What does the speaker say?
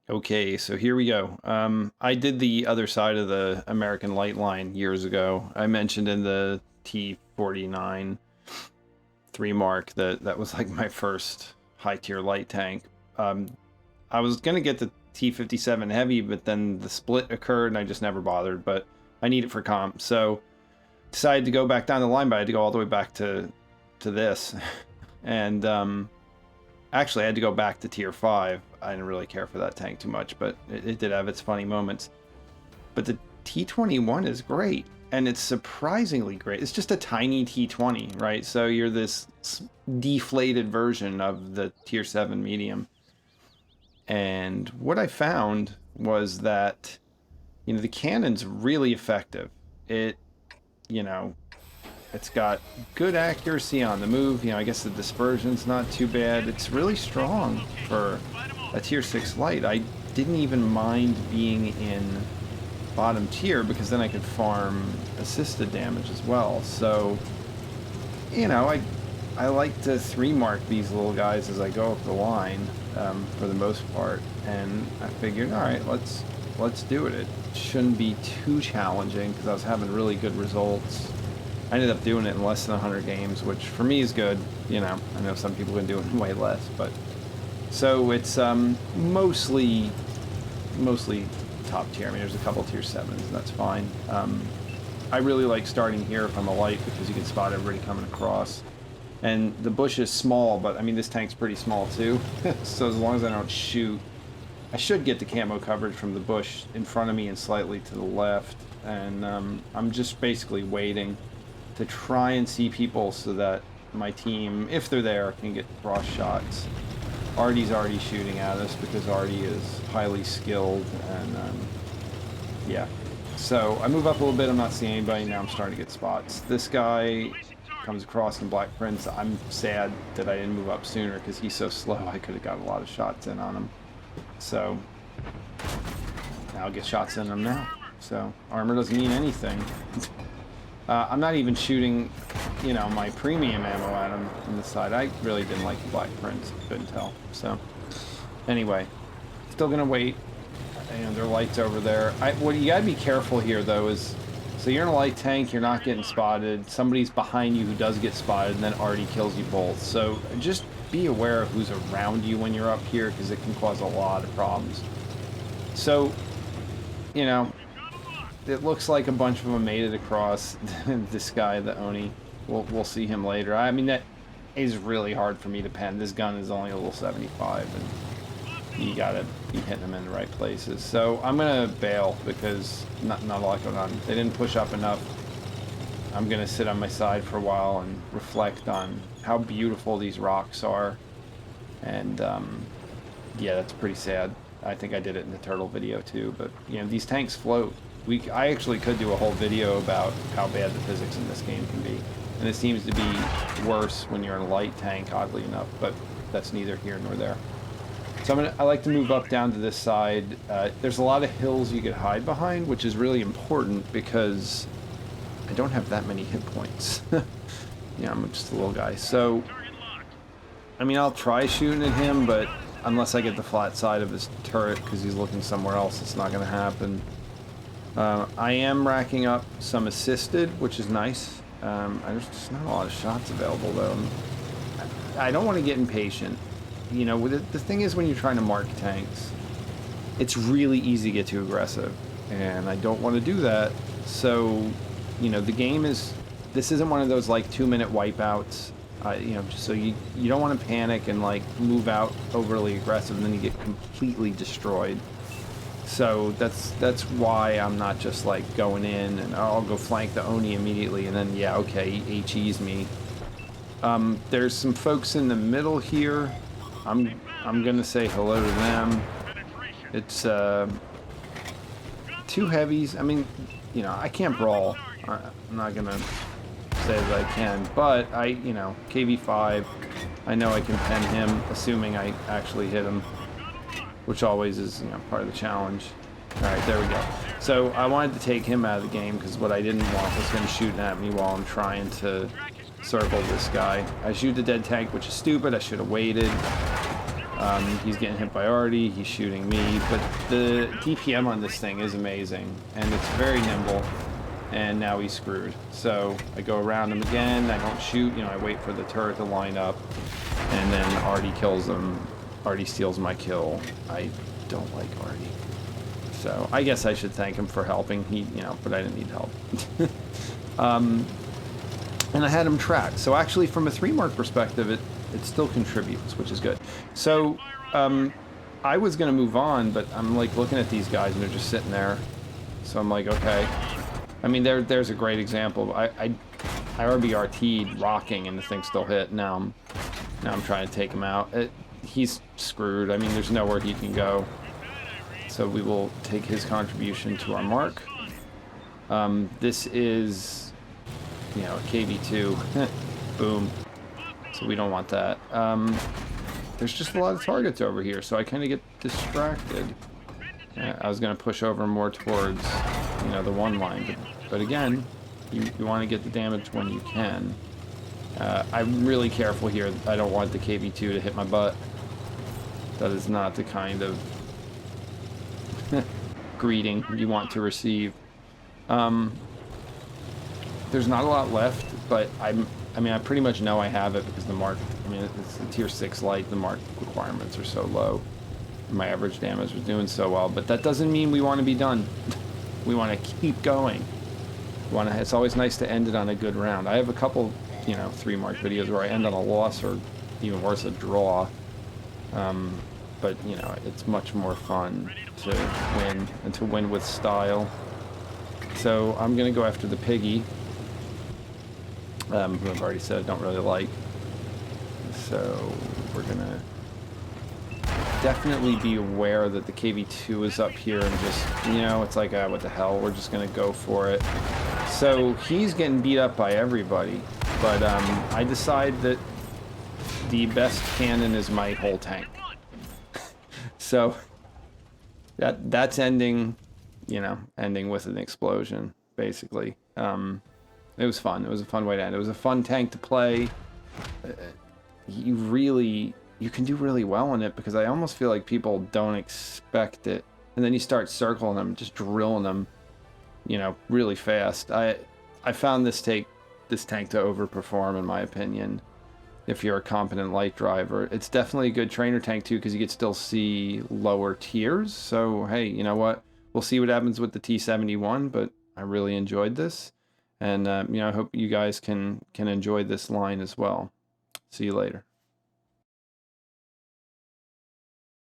Okay, so here we go. I did the other side of the American Light Line years ago. I mentioned in the T21 Three Mark that was like my first high tier light tank. Um, I was gonna get the T57 Heavy, but then the split occurred and I just never bothered. But I need it for comp, so decided to go back down the line. But I had to go all the way back to this, and actually, I had to go back to tier 5. I didn't really care for that tank too much, but it did have its funny moments. But the T21 is great, and it's surprisingly great. It's just a tiny T20, right? So you're this deflated version of the tier 7 medium. And what I found was that, the cannon's really effective. It, you know, it's got good accuracy on the move. I guess the dispersion's not too bad. It's really strong for a tier 6 light. I didn't even mind being in bottom tier because then I could farm assisted damage as well. So, I like to 3 mark these little guys as I go up the line for the most part. And I figured, all right, let's do it. It shouldn't be too challenging because I was having really good results. I ended up doing it in less than 100 games, which for me is good. I know some people can do it in way less, but so it's mostly top tier. I mean, there's a couple tier 7s, and that's fine. I really like starting here if I'm a light because you can spot everybody coming across. And the bush is small, but I mean, this tank's pretty small too. So as long as I don't shoot, I should get the camo coverage from the bush in front of me and slightly to the left. And I'm just basically waiting to try and see people so that my team, if they're there, can get cross shots. Artie's already shooting at us because Artie is highly skilled, and yeah. So I move up a little bit, I'm not seeing anybody, now I'm starting to get spots. This guy comes across in Black Prince. I'm sad that I didn't move up sooner because he's so slow. I could have got a lot of shots in on him. So now I'll get shots in him now. So armor doesn't mean anything. I'm not even shooting, my premium ammo at him on the side. I really didn't like the Black Prince. Couldn't tell. So, anyway, still gonna wait. There are lights over there. What you gotta be careful here, though, is so you're in a light tank, you're not getting spotted. Somebody's behind you who does get spotted, and then Artie kills you both. So just be aware of who's around you when you're up here, because it can cause a lot of problems. So, it looks like a bunch of them made it across. This guy, the Oni, we'll see him later. I mean, that is really hard for me to pen. This gun is only a little 75, and you gotta be hitting them in the right places. So I'm gonna bail because not a lot going on. They didn't push up enough. I'm gonna sit on my side for a while and reflect on how beautiful these rocks are. And yeah, that's pretty sad. I think I did it in the turtle video too, but these tanks float. I actually could do a whole video about how bad the physics in this game can be. And it seems to be worse when you're in a light tank, oddly enough, but that's neither here nor there. So I like to move up down to this side. There's a lot of hills you could hide behind, which is really important because I don't have that many hit points. I'm just a little guy. So, I mean, I'll try shooting at him, but unless I get the flat side of his turret because he's looking somewhere else, it's not going to happen. I am racking up some assisted, which is nice. There's just not a lot of shots available, though. I don't want to get impatient. The thing is, when you're trying to mark tanks, it's really easy to get too aggressive, and I don't want to do that. So, the game is... This isn't one of those, 2-minute wipeouts. Just so you don't want to panic and, move out overly aggressive, and then you get completely destroyed. So that's why I'm not just going in and I'll go flank the Oni immediately and then yeah, okay, HE's me. There's some folks in the middle here. I'm gonna say hello to them. It's 2 heavies. I mean, I can't brawl. I'm not gonna say that I can, but KV5, I know I can pen him, assuming I actually hit him, which always is, part of the challenge. All right, there we go. So I wanted to take him out of the game because what I didn't want was him shooting at me while I'm trying to circle this guy. I shoot the dead tank, which is stupid. I should have waited. He's getting hit by Artie, he's shooting me, but the DPM on this thing is amazing, and it's very nimble, and now he's screwed. So I go around him again, I don't shoot, you know, I wait for the turret to line up, and then Artie kills him. Artie steals my kill. I don't like Artie. So I guess I should thank him for helping, you know, but I didn't need help. And I had him tracked. So actually, from a 3 mark perspective, it still contributes, which is good. So I was going to move on, but I'm like looking at these guys and they're just sitting there. So I'm like, okay. I mean, there's a great example. I RBRT'd rocking and the thing still hit. Now I'm trying to take him out. He's screwed. I mean, there's nowhere he can go. So we will take his contribution to our mark. This is, you know, a KV2. Boom. So we don't want that. There's just a lot of targets over here, so I kind of get distracted. I was going to push over more towards, you know, the 1 line. But again, you want to get the damage when you can. I'm really careful here. I don't want the KV2 to hit my butt. That is not the kind of greeting you want to receive. There's not a lot left, but I mean, I pretty much know I have it because the mark, I mean, it's a tier 6 light, the mark requirements are so low. My average damage was doing so well, but that doesn't mean we want to be done. We want to keep going. It's always nice to end it on a good round. I have a couple, you know, 3 mark videos where I end on a loss or even worse, a draw. But, you know, it's much more fun to win and to win with style. So I'm going to go after the piggy. Who I've already said I don't really like. So we're gonna definitely be aware that the KV2 is up here and just, you know, it's like, what the hell, we're just gonna go for it. So he's getting beat up by everybody, but I decide that the best cannon is my whole tank. So that's ending, you know, ending with an explosion, basically. It was fun. It was a fun way to end. It was a fun tank to play. You can do really well in it because I almost feel like people don't expect it. And then you start circling them, just drilling them, you know, really fast. I found this tank to overperform, in my opinion, if you're a competent light driver. It's definitely a good trainer tank, too, because you could still see lower tiers. So, hey, you know what? We'll see what happens with the T21, but I really enjoyed this. And, you know, I hope you guys can enjoy this line as well. See you later.